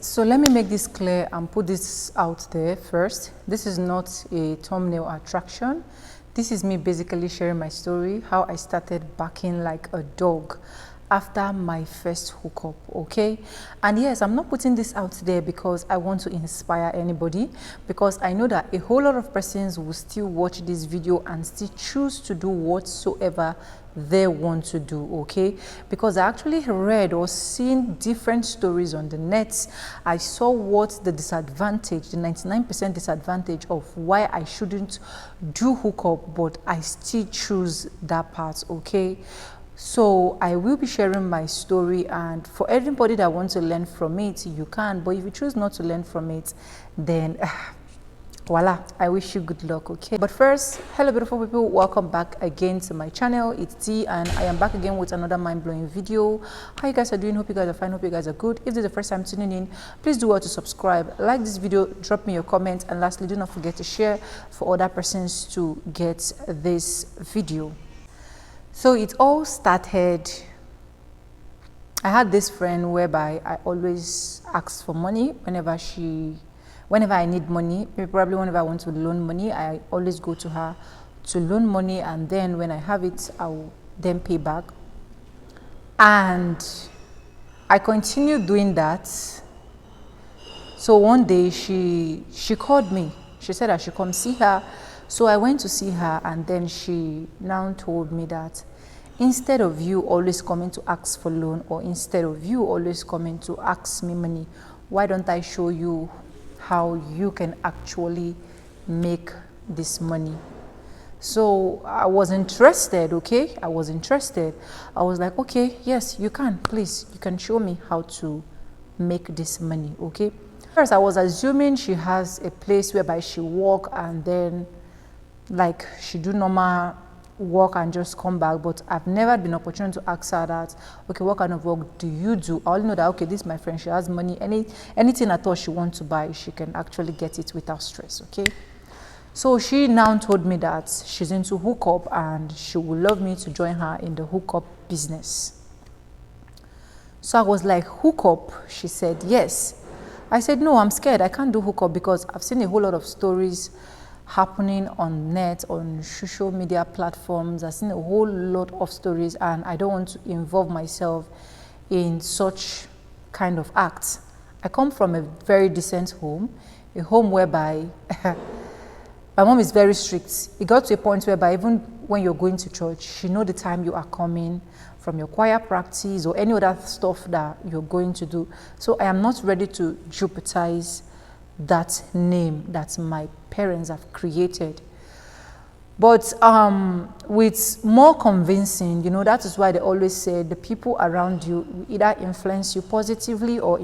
So let me make this clear and put this out there first. This is not a thumbnail attraction. This is me basically sharing my story, how I started barking like a dog after my first hookup, okay? And yes, I'm not putting this out there because I want to inspire anybody, because I know that a whole lot of persons will still watch this video and still choose to do whatsoever they want to do, okay? Because I actually read or seen different stories on the net. I saw what the disadvantage, the 99% disadvantage of why I shouldn't do hookup, but I still choose that part, okay? So I will be sharing my story, and for everybody that wants to learn from it, you can. But if you choose not to learn from it, then voila, I wish you good luck, okay? But first, hello beautiful people, welcome back again to my channel. It's T, and I am back again with another mind-blowing video. How you guys are doing? Hope you guys are fine, hope you guys are good. If this is the first time tuning in, please do well to subscribe, like this video, drop me your comments, and lastly, do not forget to share for other persons to get this video. So it all started, I had this friend whereby I always ask for money whenever I need money. Probably whenever I want to loan money, I always go to her to loan money, and then when I have it, I will then pay back. And I continued doing that. So one day she called me. She said I should come see her. So I went to see her, and then she now told me that instead of you always coming to ask for loan, or instead of you always coming to ask me money, why don't I show you how you can actually make this money? So I was interested, okay? I was interested. I was like, okay, yes, you can. Please, you can show me how to make this money, okay? First, I was assuming she has a place whereby she work, and then like she do normal work and just come back. But I've never been opportunity to ask her that, okay, what kind of work do you do? I only know that, okay, this is my friend, she has money, anything at all she wants to buy, she can actually get it without stress, okay? So she now told me that she's into hookup and she would love me to join her in the hookup business. So I was like, hookup? She said yes. I said, no, I'm scared, I can't do hookup because I've seen a whole lot of stories happening on net, on social media platforms. I've seen a whole lot of stories, and I don't want to involve myself in such kind of acts. I come from a very decent home, a home whereby my mom is very strict. It got to a point whereby even when you're going to church, she knows the time you are coming from your choir practice or any other stuff that you're going to do. So I am not ready to jeopardize that name that my parents have created. But with more convincing, you know, that is why they always say the people around you will either influence you positively or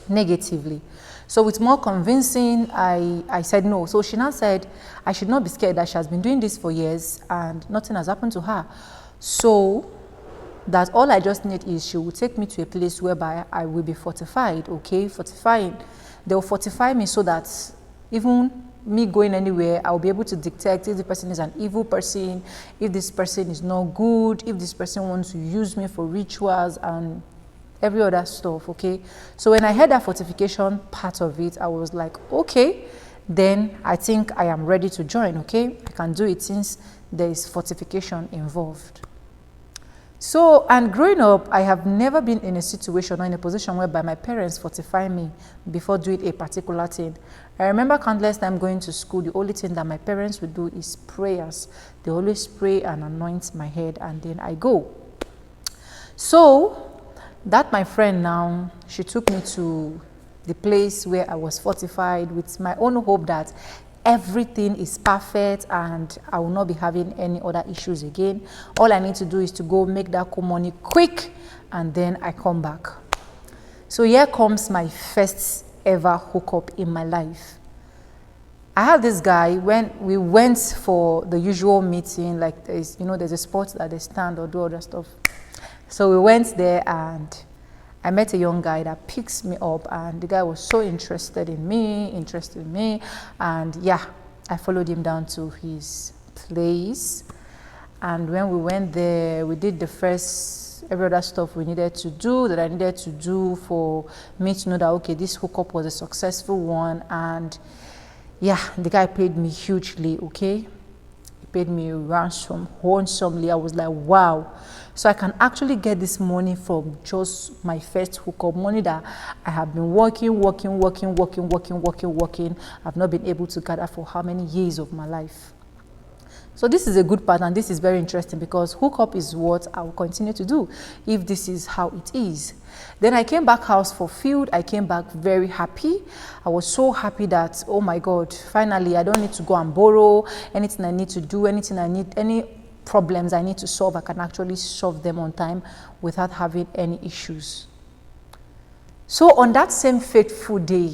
negatively. So with more convincing, I said no. So she now said I should not be scared, that she has been doing this for years and nothing has happened to her. So that all I just need is she will take me to a place whereby I will be fortified, okay? Fortifying. They'll fortify me so that even me going anywhere, I'll be able to detect if the person is an evil person, if this person is not good, if this person wants to use me for rituals and every other stuff, okay? So when I heard that fortification part of it, I was like, okay, then I think I am ready to join, okay? I can do it since there is fortification involved. So, and growing up, I have never been in a situation or in a position whereby my parents fortify me before doing a particular thing. I remember countless times going to school, the only thing that my parents would do is prayers. They always pray and anoint my head, and then I go. So, that my friend now, she took me to the place where I was fortified with my own hope that everything is perfect and I will not be having any other issues again. All I need to do is to go make that cool money quick, and then I come back. So here comes my first ever hookup in my life. I had this guy, when we went for the usual meeting, like there's a sport that they stand or do other stuff. So we went there and I met a young guy that picks me up, and the guy was so interested in me, and yeah, I followed him down to his place. And when we went there, we did the first every other stuff we needed to do, that I needed to do for me to know that, okay, this hookup was a successful one. And yeah, the guy paid me hugely, okay? He paid me ransom, handsomely. I was like, wow. So I can actually get this money from just my first hookup, money that I have been working. I've not been able to gather for how many years of my life. So this is a good part, and this is very interesting because hookup is what I will continue to do if this is how it is. Then I came back house fulfilled. I came back very happy. I was so happy that, oh my God, finally I don't need to go and borrow anything I need to do, any problems I need to solve. I can actually solve them on time without having any issues. So on that same fateful day,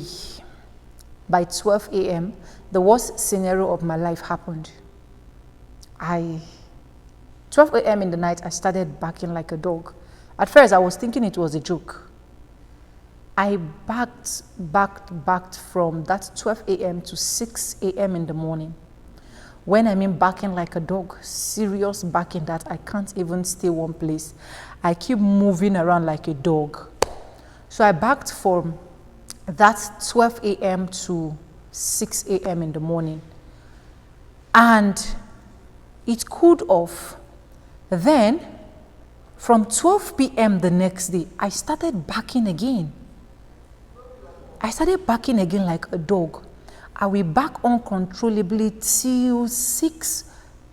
by 12 a.m., the worst scenario of my life happened. 12 a.m. in the night, I started barking like a dog. At first, I was thinking it was a joke. I barked from that 12 a.m. to 6 a.m. in the morning. When I mean barking like a dog, serious barking that I can't even stay one place. I keep moving around like a dog. So I barked from that 12 a.m. to 6 a.m. in the morning. And it cooled off. Then, from 12 p.m. the next day, I started barking again. I started barking again like a dog. I will bark uncontrollably till 6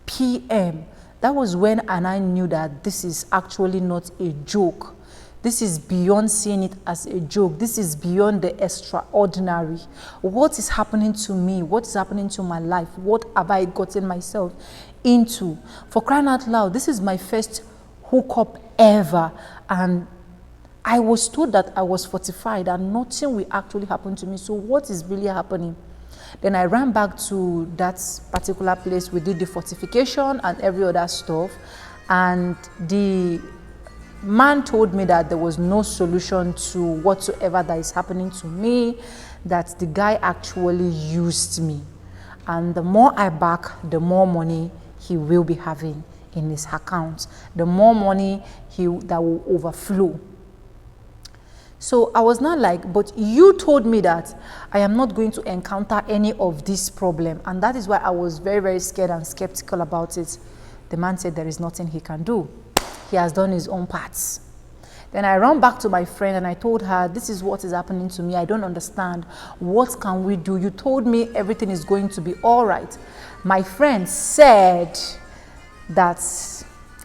p.m. That was when I knew that this is actually not a joke. This is beyond seeing it as a joke. This is beyond the extraordinary. What is happening to me? What is happening to my life? What have I gotten myself into? For crying out loud, this is my first hookup ever. And I was told that I was fortified and nothing will actually happen to me. So what is really happening? Then I ran back to that particular place. We did the fortification and every other stuff. And the man told me that there was no solution to whatsoever that is happening to me, that the guy actually used me. And the more I back, the more money he will be having in his account. The more money that will overflow. So I was not like, but you told me that I am not going to encounter any of this problem. And that is why I was very, very scared and skeptical about it. The man said there is nothing he can do. He has done his own parts. Then I ran back to my friend and I told her, this is what is happening to me. I don't understand. What can we do? You told me everything is going to be all right. My friend said that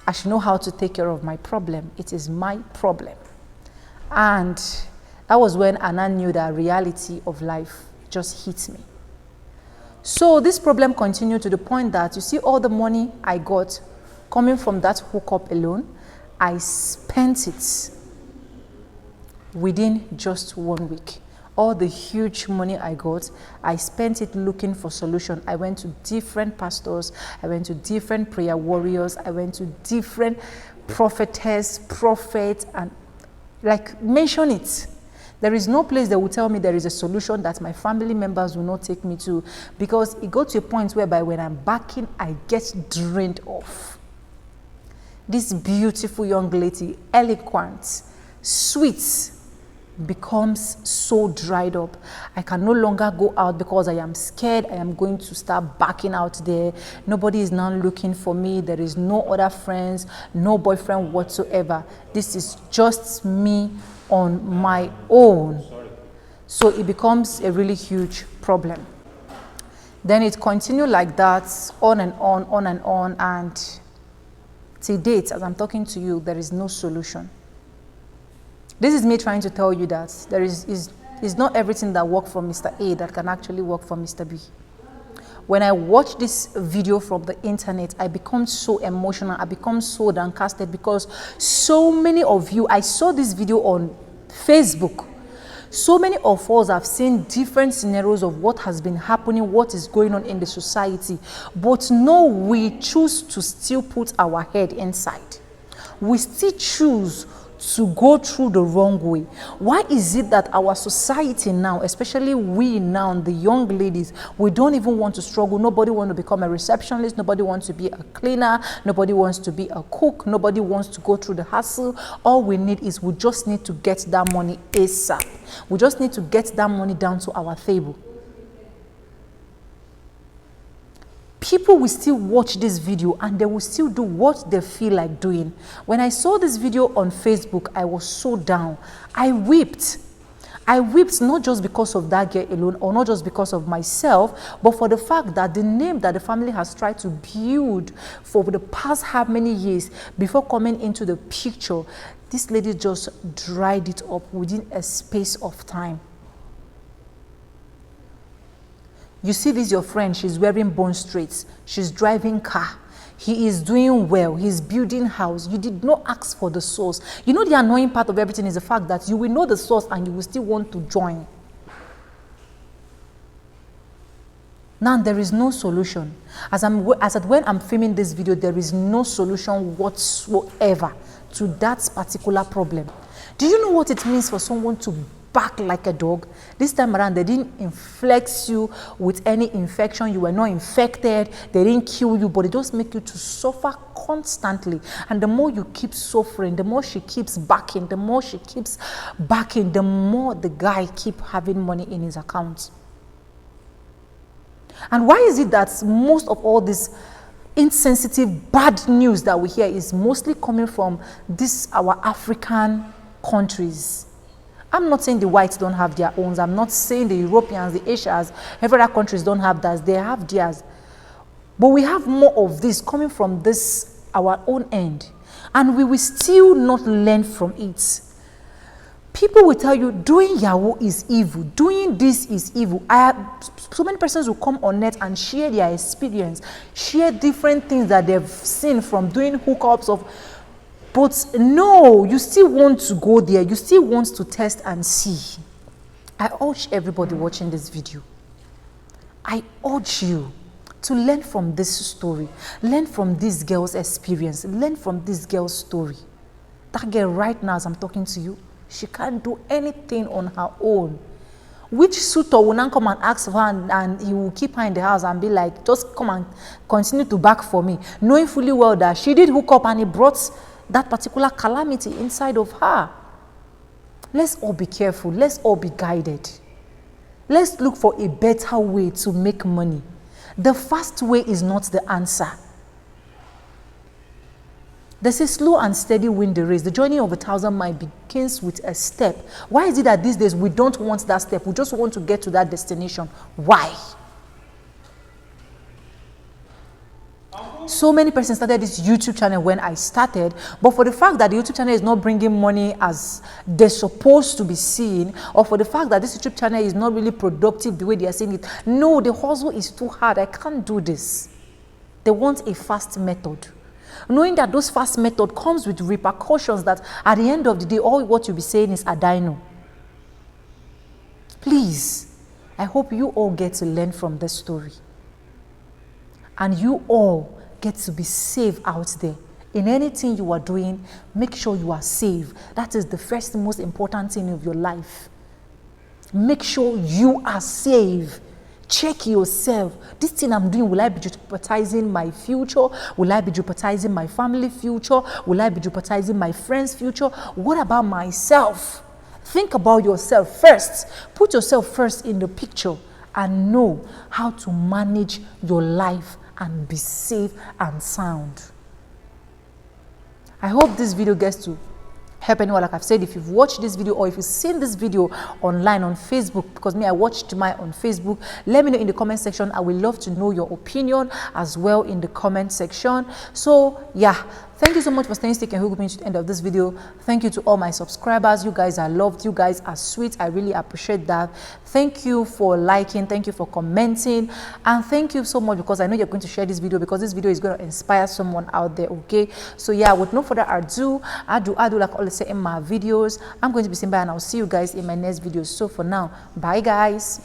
I should know how to take care of my problem. It is my problem. And that was when Anna knew that reality of life just hit me. So this problem continued to the point that, you see, all the money I got coming from that hookup alone, I spent it within just 1 week. All the huge money I got, I spent it looking for solution. I went to different pastors, I went to different prayer warriors, I went to different prophets, and like, mention it. There is no place that will tell me there is a solution that my family members will not take me to, because it got to a point whereby when I'm backing, I get drained off. This beautiful young lady, eloquent, sweet, becomes so dried up. I can no longer go out because I am scared. I am going to start backing out there. Nobody is now looking for me. There is no other friends, no boyfriend whatsoever. This is just me on my own. So it becomes a really huge problem. Then it continued like that, on and on, and till date, as I'm talking to you, there is no solution. This is me trying to tell you that there is not everything that worked for Mr. A that can actually work for Mr. B. When I watch this video from the internet, I become so emotional. I become so downcasted because so many of you, I saw this video on Facebook. So many of us have seen different scenarios of what has been happening, what is going on in the society. But no, we choose to still put our head inside. We still choose to go through the wrong way? Why is it that our society now, especially we now, the young ladies, we don't even want to struggle? Nobody wants to become a receptionist, nobody wants to be a cleaner, nobody wants to be a cook, nobody wants to go through the hassle. All we need is, we just need to get that money ASAP. We just need to get that money down to our table. People will still watch this video and they will still do what they feel like doing. When I saw this video on Facebook, I was so down. I wept. I wept not just because of that girl alone, or not just because of myself, but for the fact that the name that the family has tried to build for the past how many years before coming into the picture, this lady just dried it up within a space of time. You see this, your friend, she's wearing bone straights, she's driving car, he is doing well, he's building house. You did not ask for the source. You know, the annoying part of everything is the fact that you will know the source and you will still want to join. Now there is no solution. When I'm filming this video, there is no solution whatsoever to that particular problem. Do you know what it means for someone to back like a dog? This time around, they didn't inflict you with any infection. You were not infected. They didn't kill you, but they just make you to suffer constantly. And the more you keep suffering, the more she keeps backing, the more she keeps backing, the more the guy keep having money in his account. And why is it that most of all this insensitive, bad news that we hear is mostly coming from our African countries? I'm not saying the whites don't have their own. I'm not saying the Europeans, the Asians, every other countries don't have that. They have theirs. But we have more of this coming from our own end. And we will still not learn from it. People will tell you, doing Yahoo is evil. Doing this is evil. So many persons will come on net and share their experience, share different things that they've seen from doing hookups of. But no, you still want to go there. You still want to test and see. I urge everybody watching this video, I urge you to learn from this story. Learn from this girl's experience. Learn from this girl's story. That girl right now, as I'm talking to you, she can't do anything on her own. Which suitor will now come and ask for her and he will keep her in the house and be like, just come and continue to back for me, knowing fully well that she did hook up and he brought that particular calamity inside of her. Let's all be careful. Let's all be guided. Let's look for a better way to make money. The fast way is not the answer. They say slow and steady win the race. The journey of 1,000 miles begins with a step. Why is it that these days we don't want that step? We just want to get to that destination. Why? So many persons started this YouTube channel when I started, but for the fact that the YouTube channel is not bringing money as they're supposed to be seen, or for the fact that this YouTube channel is not really productive the way they are saying it, no, the hustle is too hard. I can't do this. They want a fast method. Knowing that those fast method comes with repercussions that at the end of the day, all what you'll be saying is adino. Please, I hope you all get to learn from this story. And you all get to be safe out there. In anything you are doing, make sure you are safe. That is the first most important thing of your life. Make sure you are safe. Check yourself. This thing I'm doing, will I be jeopardizing my future? Will I be jeopardizing my family future? Will I be jeopardizing my friends' future? What about myself? Think about yourself first. Put yourself first in the picture and know how to manage your life and be safe and sound. I hope this video gets to help anyone. Like I've said, if you've watched this video or if you've seen this video online on Facebook, because me, I watched mine on Facebook, let me know in the comment section. I would love to know your opinion as well in the comment section. So yeah, thank you so much for staying stick and hooking me to the end of this video. Thank you to all my subscribers. You guys are loved. You guys are sweet. I really appreciate that. Thank you for liking. Thank you for commenting. And thank you so much, because I know you're going to share this video, because this video is going to inspire someone out there, okay? So yeah, with no further ado, I do like I always say in my videos, I'm going to be saying bye, and I'll see you guys in my next video. So for now, bye guys.